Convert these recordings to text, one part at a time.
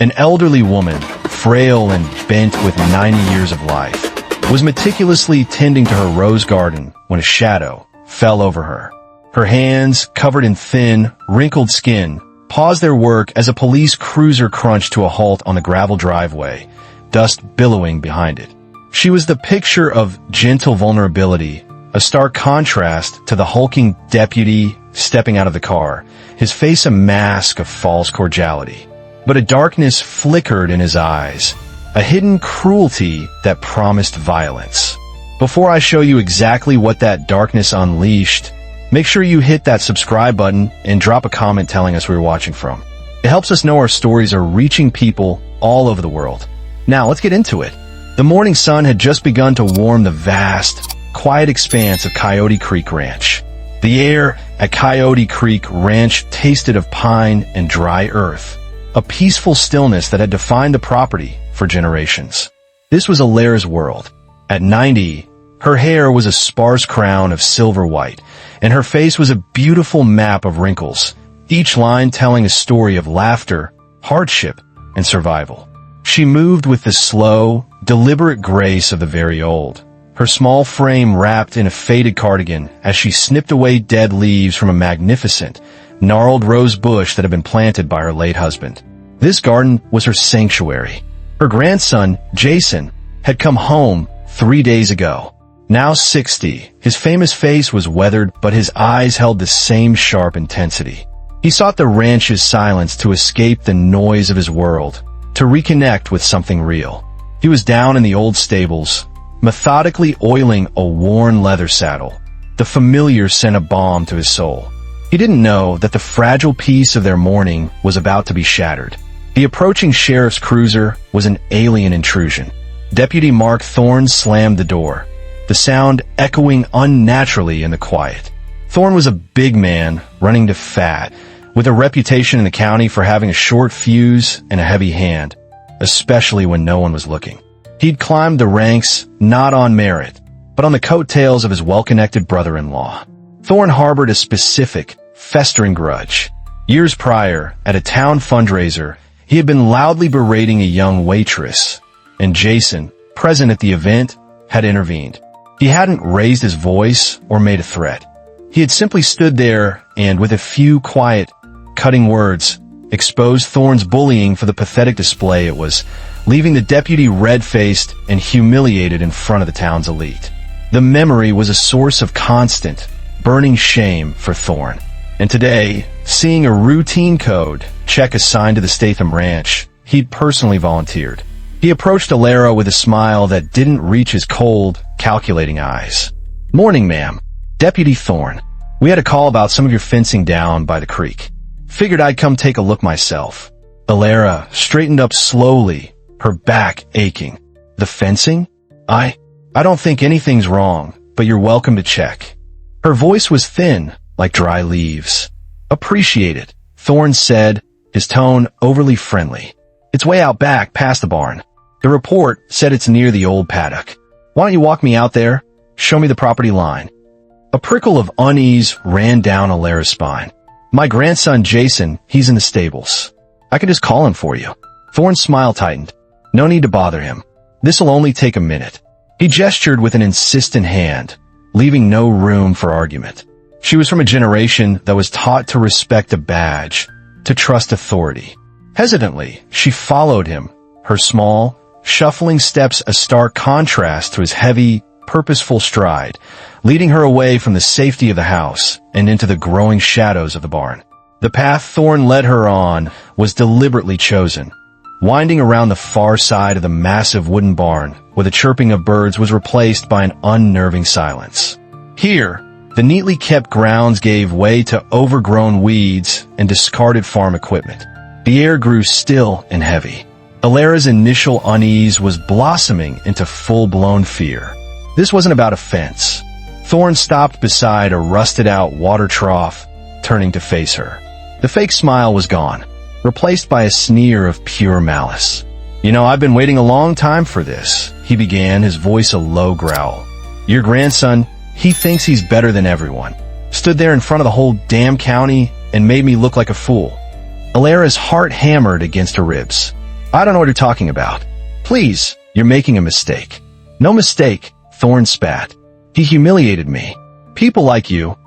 An elderly woman, frail and bent with 90 years of life, was meticulously tending to her rose garden when a shadow fell over her. Her hands, covered in thin, wrinkled skin, paused their work as a police cruiser crunched to a halt on the gravel driveway, dust billowing behind it. She was the picture of gentle vulnerability, a stark contrast to the hulking deputy stepping out of the car, his face a mask of false cordiality. But a darkness flickered in his eyes, a hidden cruelty that promised violence. Before I show you exactly what that darkness unleashed, make sure you hit that subscribe button and drop a comment telling us where you're watching from. It helps us know our stories are reaching people all over the world. Now, let's get into it. The morning sun had just begun to warm the vast, quiet expanse of Coyote Creek Ranch. The air at Coyote Creek Ranch tasted of pine and dry earth, a peaceful stillness that had defined the property for generations. This was Alara's world. At 90, her hair was a sparse crown of silver white, and her face was a beautiful map of wrinkles, each line telling a story of laughter, hardship, and survival. She moved with the slow, deliberate grace of the very old, her small frame wrapped in a faded cardigan as she snipped away dead leaves from a magnificent, gnarled rose bush that had been planted by her late husband. This garden was her sanctuary. Her grandson, Jason, had come home 3 days ago. Now 60, his famous face was weathered, but his eyes held the same sharp intensity. He sought the ranch's silence to escape the noise of his world, to reconnect with something real. He was down in the old stables, methodically oiling a worn leather saddle. The familiar sent a balm to his soul. He didn't know that the fragile peace of their morning was about to be shattered. The approaching sheriff's cruiser was an alien intrusion. Deputy Mark Thorne slammed the door, the sound echoing unnaturally in the quiet. Thorne was a big man, running to fat, with a reputation in the county for having a short fuse and a heavy hand, especially when no one was looking. He'd climbed the ranks not on merit, but on the coattails of his well-connected brother-in-law. Thorne harbored a specific, festering grudge. Years prior, at a town fundraiser, he had been loudly berating a young waitress, and Jason, present at the event, had intervened. He hadn't raised his voice or made a threat. He had simply stood there and, with a few quiet, cutting words, exposed Thorne's bullying for the pathetic display it was, leaving the deputy red-faced and humiliated in front of the town's elite. The memory was a source of constant, burning shame for Thorne. And today, seeing a routine code check assigned to the Statham ranch, he'd personally volunteered. He approached Alara with a smile that didn't reach his cold, calculating eyes. "Morning, ma'am. Deputy Thorne. We had a call about some of your fencing down by the creek. Figured I'd come take a look myself." Alara straightened up slowly, her back aching. "The fencing? I don't think anything's wrong, but you're welcome to check." Her voice was thin, like dry leaves. "Appreciate it," Thorne said, his tone overly friendly. "It's way out back past the barn. The report said it's near the old paddock. Why don't you walk me out there? Show me the property line." A prickle of unease ran down Alara's spine. "My grandson Jason, he's in the stables. I can just call him for you." Thorne's smile tightened. "No need to bother him. This'll only take a minute." He gestured with an insistent hand, leaving no room for argument. She was from a generation that was taught to respect a badge, to trust authority. Hesitantly, she followed him, her small, shuffling steps a stark contrast to his heavy, purposeful stride, leading her away from the safety of the house and into the growing shadows of the barn. The path Thorne led her on was deliberately chosen. Winding around the far side of the massive wooden barn, where the chirping of birds was replaced by an unnerving silence. Here, the neatly kept grounds gave way to overgrown weeds and discarded farm equipment. The air grew still and heavy. Alara's initial unease was blossoming into full-blown fear. This wasn't about a fence. Thorne stopped beside a rusted-out water trough, turning to face her. The fake smile was gone, replaced by a sneer of pure malice. "You know, I've been waiting a long time for this," he began, his voice a low growl. "Your grandson, he thinks he's better than everyone. Stood there in front of the whole damn county and made me look like a fool." Alara's heart hammered against her ribs. I don't know what you're talking about. Please, you're making a mistake. No mistake, Thorne spat. He humiliated me. People like you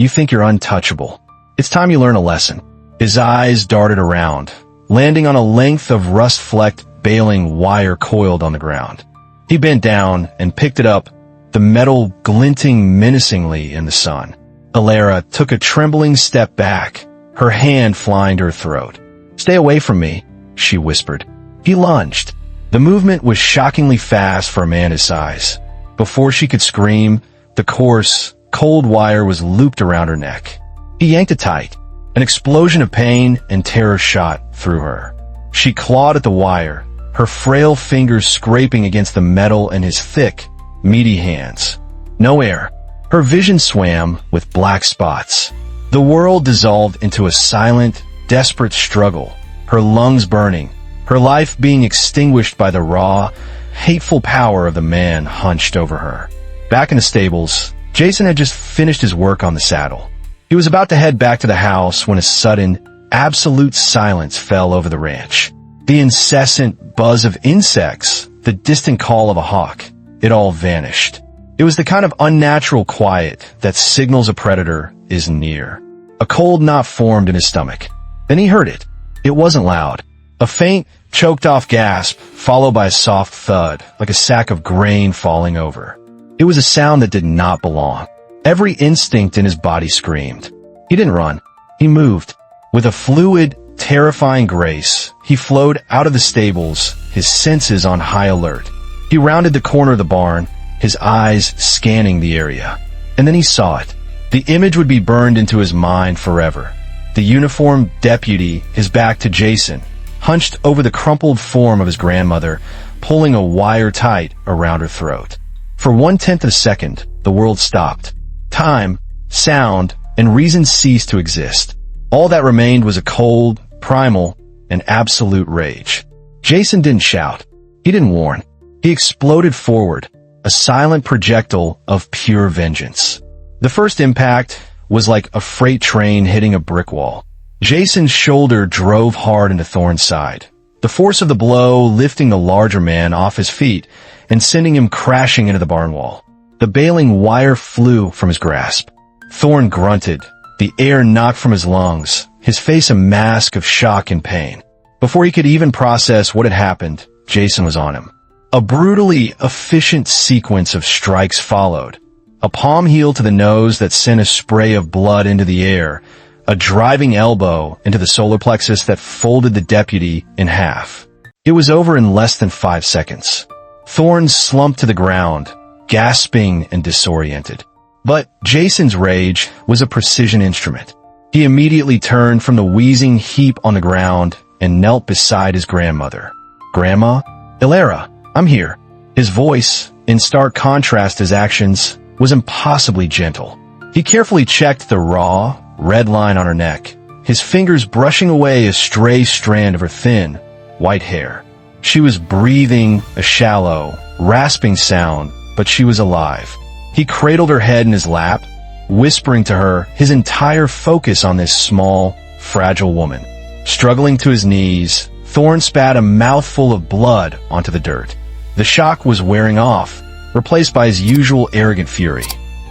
think you're untouchable. It's time you learn a lesson. His eyes darted around, landing on a length of rust-flecked baling wire coiled on the ground. He bent down and picked it up, the metal glinting menacingly in the sun. Alara took a trembling step back, her hand flying to her throat. "Stay away from me," she whispered. He lunged. The movement was shockingly fast for a man his size. Before she could scream, the coarse, cold wire was looped around her neck. He yanked it tight. An explosion of pain and terror shot through her. She clawed at the wire, her frail fingers scraping against the metal in his thick, meaty hands. No air. Her vision swam with black spots. The world dissolved into a silent, desperate struggle, her lungs burning, her life being extinguished by the raw, hateful power of the man hunched over her. Back in the stables, Jason had just finished his work on the saddle. He was about to head back to the house when a sudden, absolute silence fell over the ranch. The incessant buzz of insects, the distant call of a hawk, it all vanished. It was the kind of unnatural quiet that signals a predator is near. A cold knot formed in his stomach. Then he heard it. It wasn't loud. A faint, choked-off gasp, followed by a soft thud, like a sack of grain falling over. It was a sound that did not belong. Every instinct in his body screamed. He didn't run. He moved. With a fluid, terrifying grace, he flowed out of the stables, his senses on high alert. He rounded the corner of the barn, his eyes scanning the area. And then he saw it. The image would be burned into his mind forever. The uniformed deputy, his back to Jason, hunched over the crumpled form of his grandmother, pulling a wire tight around her throat. For 1/10 of a second, the world stopped. Time, sound, and reason ceased to exist. All that remained was a cold, primal, and absolute rage. Jason didn't shout. He didn't warn. He exploded forward, a silent projectile of pure vengeance. The first impact was like a freight train hitting a brick wall. Jason's shoulder drove hard into Thorne's side, the force of the blow lifting the larger man off his feet and sending him crashing into the barn wall. The baling wire flew from his grasp. Thorne grunted, the air knocked from his lungs, his face a mask of shock and pain. Before he could even process what had happened, Jason was on him. A brutally efficient sequence of strikes followed. A palm heel to the nose that sent a spray of blood into the air, a driving elbow into the solar plexus that folded the deputy in half. It was over in less than 5 seconds. Thorne slumped to the ground, gasping and disoriented. But Jason's rage was a precision instrument. He immediately turned from the wheezing heap on the ground and knelt beside his grandmother. "Grandma? Alara, I'm here." His voice, in stark contrast to his actions, was impossibly gentle. He carefully checked the raw, red line on her neck, his fingers brushing away a stray strand of her thin, white hair. She was breathing a shallow, rasping sound, but she was alive. He cradled her head in his lap, whispering to her, his entire focus on this small, fragile woman. Struggling to his knees, Thorne spat a mouthful of blood onto the dirt. The shock was wearing off, replaced by his usual arrogant fury.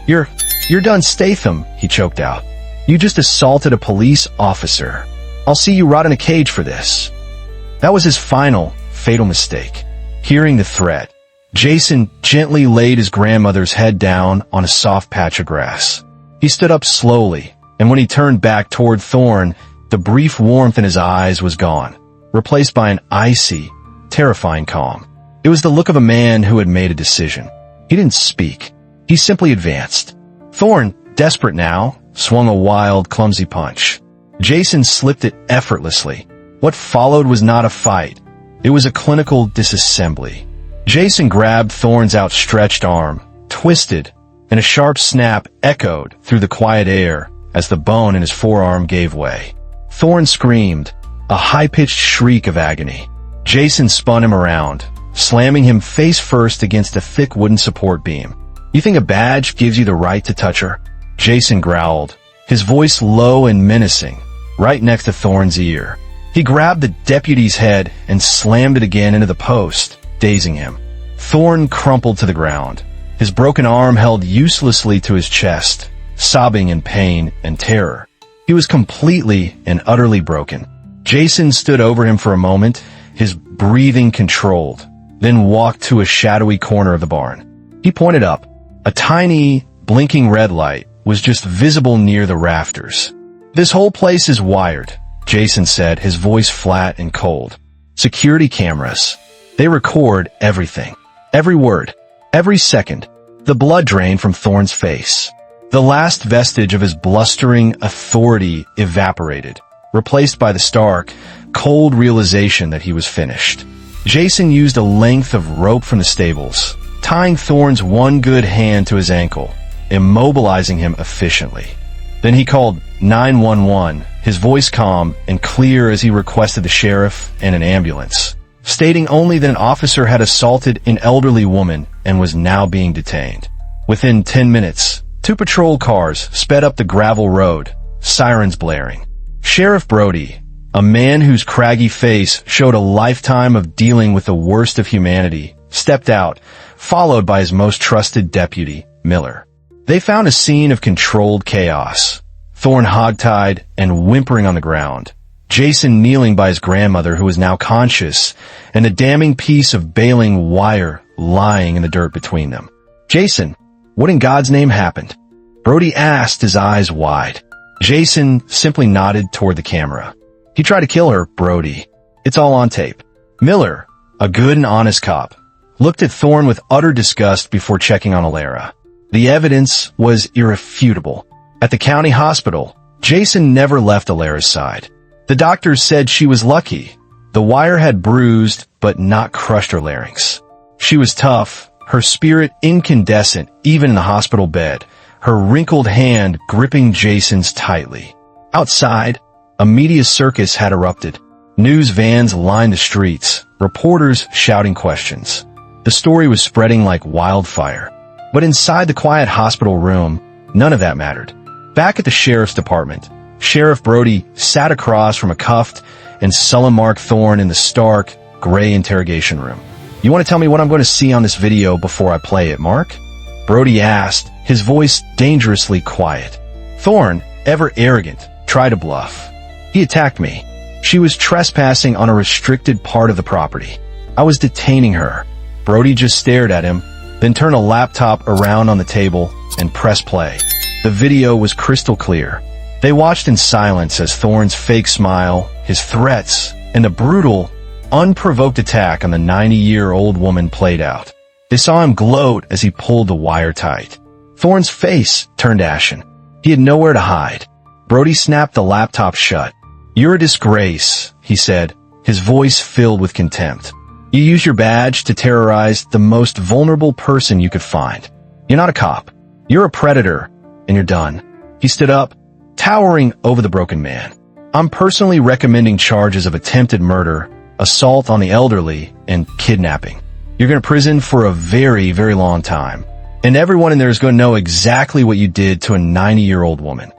You're done, Statham," he choked out. "You just assaulted a police officer. I'll see you rot in a cage for this." That was his final, fatal mistake. Hearing the threat, Jason gently laid his grandmother's head down on a soft patch of grass. He stood up slowly, and when he turned back toward Thorne, the brief warmth in his eyes was gone, replaced by an icy, terrifying calm. It was the look of a man who had made a decision. He didn't speak. He simply advanced. Thorne, desperate now, swung a wild, clumsy punch. Jason slipped it effortlessly. What followed was not a fight. It was a clinical disassembly. Jason grabbed Thorne's outstretched arm, twisted, and a sharp snap echoed through the quiet air as the bone in his forearm gave way. Thorne screamed, a high-pitched shriek of agony. Jason spun him around, slamming him face first against a thick wooden support beam. "You think a badge gives you the right to touch her?" Jason growled, his voice low and menacing, right next to Thorne's ear. He grabbed the deputy's head and slammed it again into the post, dazing him. Thorne crumpled to the ground, his broken arm held uselessly to his chest, sobbing in pain and terror. He was completely and utterly broken. Jason stood over him for a moment, his breathing controlled, then walked to a shadowy corner of the barn. He pointed up. A tiny, blinking red light was just visible near the rafters. "This whole place is wired," Jason said, his voice flat and cold. "Security cameras. They record everything. Every word. Every second." The blood drained from Thorne's face. The last vestige of his blustering authority evaporated, replaced by the stark, cold realization that he was finished. Jason used a length of rope from the stables, tying Thorne's one good hand to his ankle, immobilizing him efficiently. Then he called 911, his voice calm and clear as he requested the sheriff and an ambulance, stating only that an officer had assaulted an elderly woman and was now being detained. Within 10 minutes, 2 patrol cars sped up the gravel road, sirens blaring. Sheriff Brody, a man whose craggy face showed a lifetime of dealing with the worst of humanity, stepped out, followed by his most trusted deputy, Miller. They found a scene of controlled chaos. Thorne hogtied and whimpering on the ground, Jason kneeling by his grandmother who was now conscious, and a damning piece of baling wire lying in the dirt between them. "Jason, what in God's name happened?" Brody asked, his eyes wide. Jason simply nodded toward the camera. "He tried to kill her, Brody. It's all on tape." Miller, a good and honest cop, looked at Thorne with utter disgust before checking on Alara. The evidence was irrefutable. At the county hospital, Jason never left Alara's side. The doctors said she was lucky. The wire had bruised but not crushed her larynx. She was tough, her spirit incandescent even in the hospital bed, her wrinkled hand gripping Jason's tightly. Outside, a media circus had erupted. News vans lined the streets, reporters shouting questions. The story was spreading like wildfire. But inside the quiet hospital room, none of that mattered. Back at the sheriff's department, Sheriff Brody sat across from a cuffed and sullen Mark Thorne in the stark, gray interrogation room. "You want to tell me what I'm going to see on this video before I play it, Mark?" Brody asked, his voice dangerously quiet. Thorne, ever arrogant, tried to bluff. "He attacked me. She was trespassing on a restricted part of the property. I was detaining her." Brody just stared at him, then turned a laptop around on the table and pressed play. The video was crystal clear. They watched in silence as Thorne's fake smile, his threats, and a brutal, unprovoked attack on the 90-year-old woman played out. They saw him gloat as he pulled the wire tight. Thorne's face turned ashen. He had nowhere to hide. Brody snapped the laptop shut. "You're a disgrace," he said, his voice filled with contempt. "You use your badge to terrorize the most vulnerable person you could find. You're not a cop. You're a predator, and you're done." He stood up, towering over the broken man. "I'm personally recommending charges of attempted murder, assault on the elderly, and kidnapping. You're going to prison for a very, very long time. And everyone in there is going to know exactly what you did to a 90-year-old woman."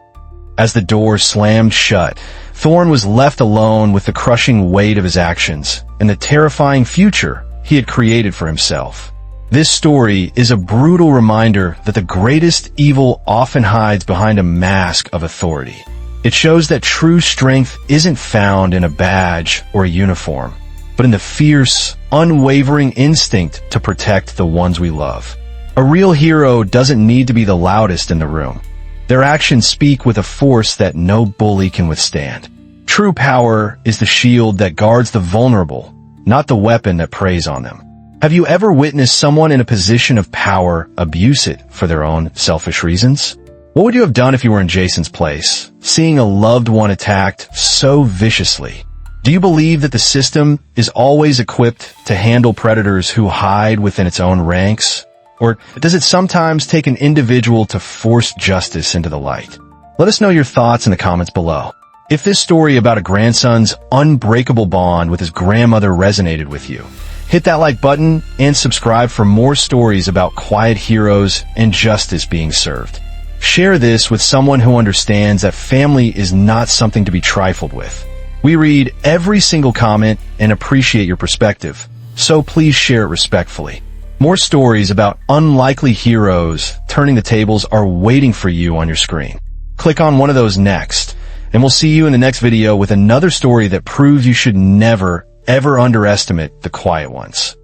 As the door slammed shut, Thorne was left alone with the crushing weight of his actions and the terrifying future he had created for himself. This story is a brutal reminder that the greatest evil often hides behind a mask of authority. It shows that true strength isn't found in a badge or a uniform, but in the fierce, unwavering instinct to protect the ones we love. A real hero doesn't need to be the loudest in the room. Their actions speak with a force that no bully can withstand. True power is the shield that guards the vulnerable, not the weapon that preys on them. Have you ever witnessed someone in a position of power abuse it for their own selfish reasons? What would you have done if you were in Jason's place, seeing a loved one attacked so viciously? Do you believe that the system is always equipped to handle predators who hide within its own ranks? Or does it sometimes take an individual to force justice into the light? Let us know your thoughts in the comments below. If this story about a grandson's unbreakable bond with his grandmother resonated with you, hit that like button and subscribe for more stories about quiet heroes and justice being served. Share this with someone who understands that family is not something to be trifled with. We read every single comment and appreciate your perspective, so please share it respectfully. More stories about unlikely heroes turning the tables are waiting for you on your screen. Click on one of those next, and we'll see you in the next video with another story that proves you should never, ever underestimate the quiet ones.